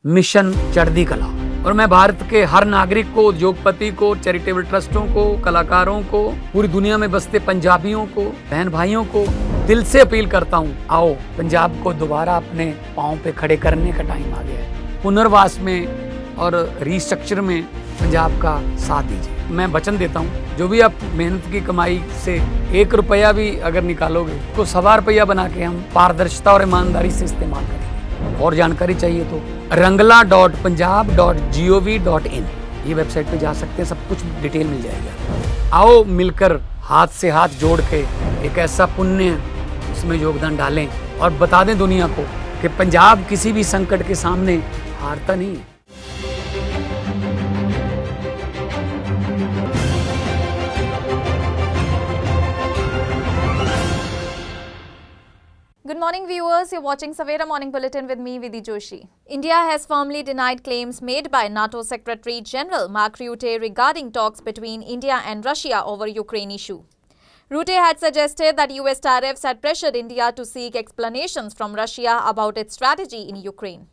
Mission चढ़ती कला। और मैं भारत के हर नागरिक को, उद्योगपति को, चैरिटेबल ट्रस्टों को, कलाकारों को, पूरी दुनिया में बसते पंजाबियों को, बहन भाइयों को दिल से अपील करता हूँ, आओ पंजाब को दोबारा अपने पाँव पे खड़े करने का टाइम आ गया है। पुनर्वास में और रिस्ट्रक्चर में पंजाब का साथ दीजिए। मैं वचन देता हूँ, जो भी आप मेहनत की कमाई से 1 रुपया भी अगर निकालोगे तो 1.25 रुपया बना के हम पारदर्शिता और ईमानदारी से इस्तेमाल करेंगे। और जानकारी चाहिए तो rangla.punjab.gov.in ये वेबसाइट पे जा सकते हैं, सब कुछ डिटेल मिल जाएगा। आओ मिलकर हाथ से हाथ जोड़ के एक ऐसा पुण्य उसमें योगदान डालें और बता दें दुनिया को कि पंजाब किसी भी संकट के सामने हारता नहीं है। Good morning viewers, you're watching Savera Morning Bulletin with me, Vidhi Joshi. India has firmly denied claims made by NATO Secretary General Mark Rutte regarding talks between India and Russia over Ukraine issue. Rutte had suggested that US tariffs had pressured India to seek explanations from Russia about its strategy in Ukraine.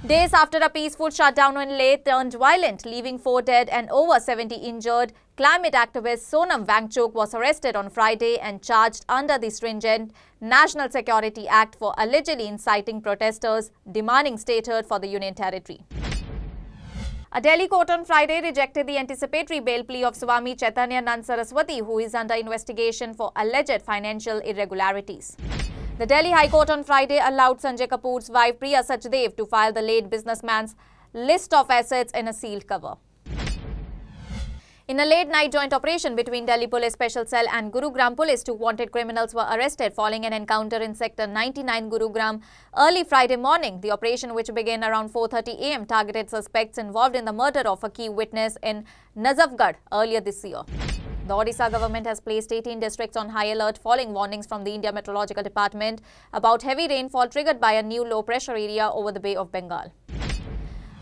Days after a peaceful shutdown in Leh turned violent, leaving 4 dead and over 70 injured, climate activist Sonam Wangchuk was arrested on Friday and charged under the stringent National Security Act for allegedly inciting protesters demanding statehood for the Union Territory. A Delhi court on Friday rejected the anticipatory bail plea of Swami Chaitanya Nand Saraswati, who is under investigation for alleged financial irregularities. The Delhi High Court on Friday allowed Sanjay Kapoor's wife Priya Sachdev to file the late businessman's list of assets in a sealed cover. In a late-night joint operation between Delhi Police Special Cell and Gurugram Police, 2 wanted criminals were arrested following an encounter in Sector 99 Gurugram early Friday morning. The operation, which began around 4:30 am, targeted suspects involved in the murder of a key witness in Nazafgarh earlier this year. The Odisha government has placed 18 districts on high alert following warnings from the India Meteorological Department about heavy rainfall triggered by a new low-pressure area over the Bay of Bengal.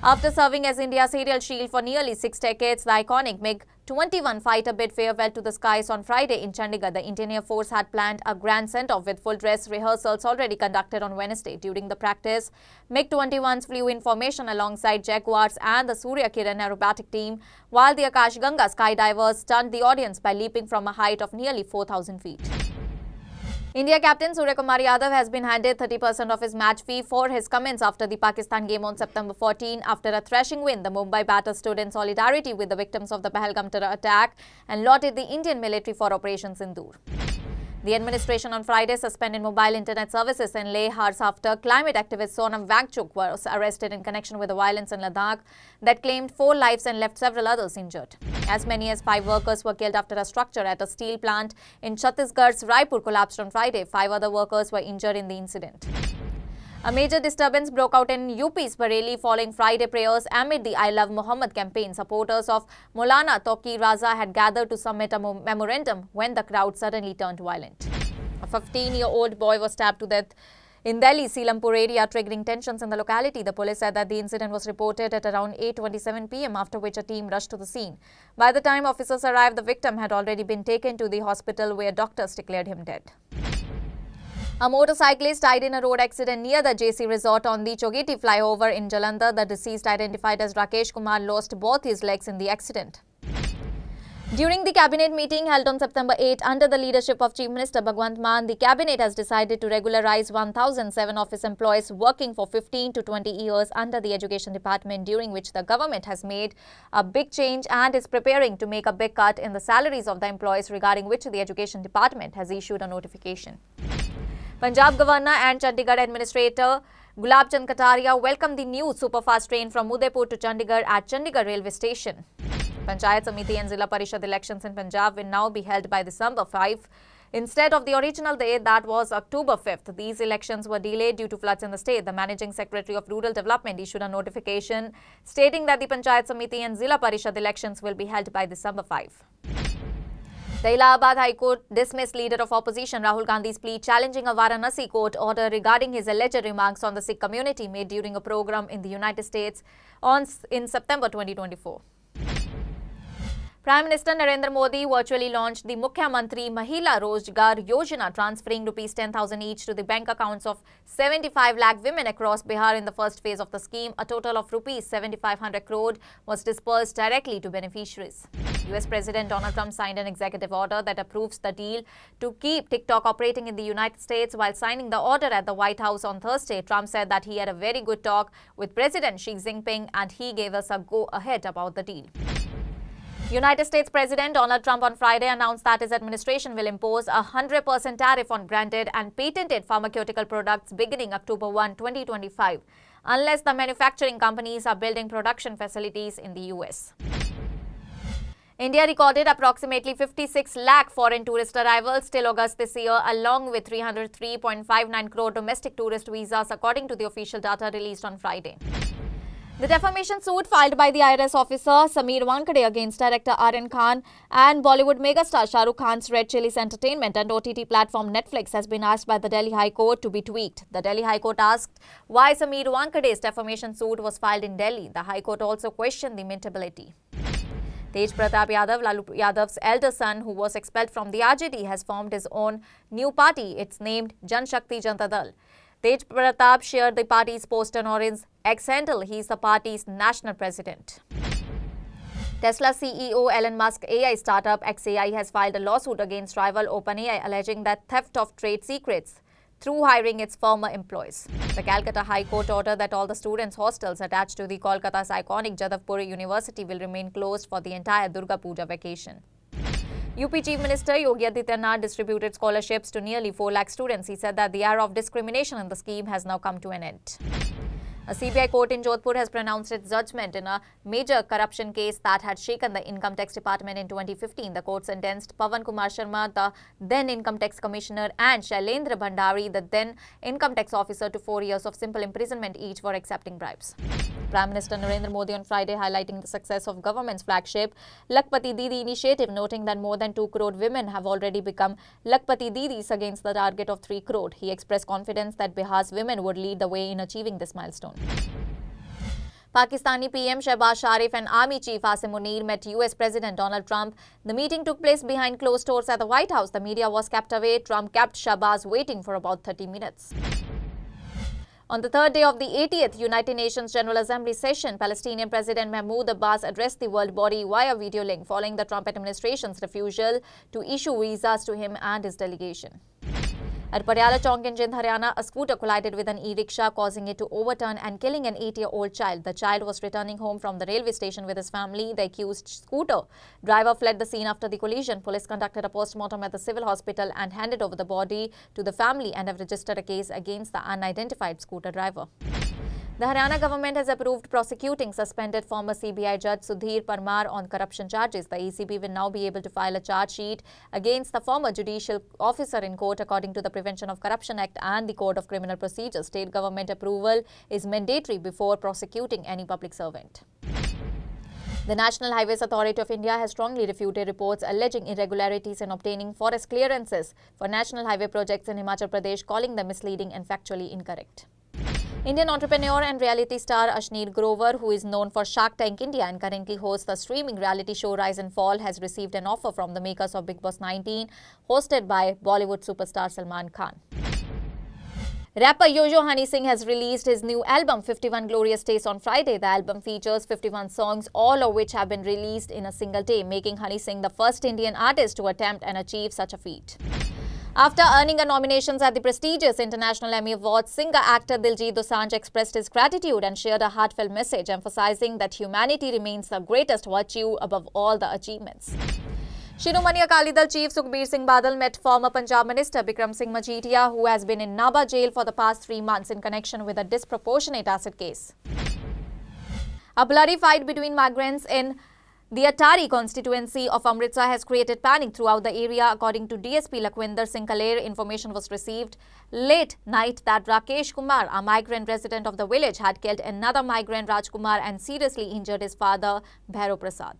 After serving as India's aerial shield for nearly 6 decades, the iconic MiG-21 fighter bid farewell to the skies on Friday in Chandigarh. The Indian Air Force had planned a grand send-off with full-dress rehearsals already conducted on Wednesday. During the practice, MiG-21s flew in formation alongside Jaguars and the Surya Kiran aerobatic team, while the Akash Ganga skydivers stunned the audience by leaping from a height of nearly 4,000 feet. India captain Surya Kumar Yadav has been handed 30% of his match fee for his comments after the Pakistan game on September 14. After a thrashing win, the Mumbai batter stood in solidarity with the victims of the Pahalgam terror attack and lauded the Indian military for Operation Sindoor. The administration on Friday suspended mobile internet services in Leh hours after climate activist Sonam Wangchuk was arrested in connection with the violence in Ladakh that claimed 4 lives and left several others injured. As many as 5 workers were killed after a structure at a steel plant in Chhattisgarh's Raipur collapsed on Friday. 5 other workers were injured in the incident. A major disturbance broke out in UP's Bareilly following Friday prayers amid the I Love Muhammad campaign. Supporters of Maulana Taqi Raza had gathered to submit a memorandum when the crowd suddenly turned violent. A 15-year-old boy was stabbed to death in Delhi's Selampur area, triggering tensions in the locality. The police said that the incident was reported at around 8:27 p.m, after which a team rushed to the scene. By the time officers arrived, the victim had already been taken to the hospital where doctors declared him dead. A motorcyclist died in a road accident near the JC Resort on the Chogeti flyover in Jalandhar. The deceased, identified as Rakesh Kumar, lost both his legs in the accident. During the cabinet meeting held on September 8 under the leadership of Chief Minister Bhagwant Mann, the cabinet has decided to regularize 1,007 office employees working for 15 to 20 years under the Education Department, during which the government has made a big change and is preparing to make a big cut in the salaries of the employees, regarding which the Education Department has issued a notification. Punjab Governor and Chandigarh Administrator Gulab Chand Kataria welcomed the new superfast train from Udaipur to Chandigarh at Chandigarh Railway Station. Panchayat Samiti and Zilla Parishad elections in Punjab will now be held by December 5 instead of the original date, that was October 5th. These elections were delayed due to floods in the state. The Managing Secretary of Rural Development issued a notification stating that the Panchayat Samiti and Zilla Parishad elections will be held by December 5. The Allahabad High Court dismissed leader of opposition Rahul Gandhi's plea challenging a Varanasi court order regarding his alleged remarks on the Sikh community made during a program in the United States in September 2024. Prime Minister Narendra Modi virtually launched the Mukhyamantri Mahila Rozgar Yojana, transferring rupees 10,000 each to the bank accounts of 75 lakh women across Bihar in the first phase of the scheme. A total of rupees 7,500 crore was disbursed directly to beneficiaries. US President Donald Trump signed an executive order that approves the deal to keep TikTok operating in the United States. While signing the order at the White House on Thursday, Trump said that he had a very good talk with President Xi Jinping and he gave us a go-ahead about the deal. United States President Donald Trump on Friday announced that his administration will impose a 100% tariff on branded and patented pharmaceutical products beginning October 1, 2025, unless the manufacturing companies are building production facilities in the US. India recorded approximately 56 lakh foreign tourist arrivals till August this year, along with 303.59 crore domestic tourist visas, according to the official data released on Friday. The defamation suit filed by the IRS officer Sameer Wankhede against director R.N. Khan and Bollywood megastar Shah Rukh Khan's Red Chillies Entertainment and OTT platform Netflix has been asked by the Delhi High Court to be tweaked. The Delhi High Court asked why Sameer Wankhede's defamation suit was filed in Delhi. The High Court also questioned the mintability. Tej Pratap Yadav, Lalu Yadav's elder son, who was expelled from the RJD, has formed his own new party. It's named Jan Shakti Janata Dal. Tej Pratap shared the party's post on his X handle. He is the party's national president. Tesla CEO Elon Musk AI startup XAI has filed a lawsuit against rival OpenAI, alleging that theft of trade secrets through hiring its former employees. The Calcutta High Court ordered that all the students' hostels attached to the Kolkata's iconic Jadavpur University will remain closed for the entire Durga Puja vacation. UP Chief Minister Yogi Adityanath distributed scholarships to nearly 4 lakh students. He said that the era of discrimination in the scheme has now come to an end. A CBI court in Jodhpur has pronounced its judgment in a major corruption case that had shaken the Income Tax Department in 2015. The court sentenced Pawan Kumar Sharma, the then Income Tax Commissioner, and Shailendra Bhandari, the then Income Tax Officer, to 4 years of simple imprisonment each for accepting bribes. Prime Minister Narendra Modi on Friday highlighting the success of government's flagship Lakpati Didi initiative, noting that more than 2 crore women have already become Lakpati Didis against the target of 3 crore. He expressed confidence that Bihar's women would lead the way in achieving this milestone. Pakistani PM Shehbaz Sharif and Army Chief Asim Munir met US President Donald Trump. The meeting took place behind closed doors at the White House. The media was kept away. Trump kept Shehbaz waiting for about 30 minutes. On the third day of the 80th United Nations General Assembly session, Palestinian President Mahmoud Abbas addressed the world body via video link following the Trump administration's refusal to issue visas to him and his delegation. At Paryala Chowk in Jind, Haryana, a scooter collided with an e-rickshaw, causing it to overturn and killing an 8-year-old child. The child was returning home from the railway station with his family. The accused scooter driver fled the scene after the collision. Police conducted a post-mortem at the civil hospital and handed over the body to the family and have registered a case against the unidentified scooter driver. The Haryana government has approved prosecuting suspended former CBI judge Sudhir Parmar on corruption charges. The ECB will now be able to file a charge sheet against the former judicial officer in court according to the Prevention of Corruption Act and the Code of Criminal Procedure. State government approval is mandatory before prosecuting any public servant. The National Highways Authority of India has strongly refuted reports alleging irregularities in obtaining forest clearances for national highway projects in Himachal Pradesh, calling them misleading and factually incorrect. Indian entrepreneur and reality star Ashneer Grover, who is known for Shark Tank India and currently hosts the streaming reality show Rise and Fall, has received an offer from the makers of Big Boss 19, hosted by Bollywood superstar Salman Khan. Rapper Yo-Yo Honey Singh has released his new album 51 Glorious Days on Friday. The album features 51 songs, all of which have been released in a single day, making Honey Singh the first Indian artist to attempt and achieve such a feat. After earning a nomination at the prestigious International Emmy Awards, singer-actor Diljit Dosanjh expressed his gratitude and shared a heartfelt message, emphasizing that humanity remains the greatest virtue above all the achievements. Shiromani Akali Dal Chief Sukhbir Singh Badal met former Punjab Minister Bikram Singh Majithia, who has been in Naba jail for the past 3 months in connection with a disproportionate acid case. A bloody fight between migrants in the Atari constituency of Amritsar has created panic throughout the area. According to DSP Lakwinder Singh Kaler, information was received late night that Rakesh Kumar, a migrant resident of the village, had killed another migrant Rajkumar and seriously injured his father Bhairav Prasad.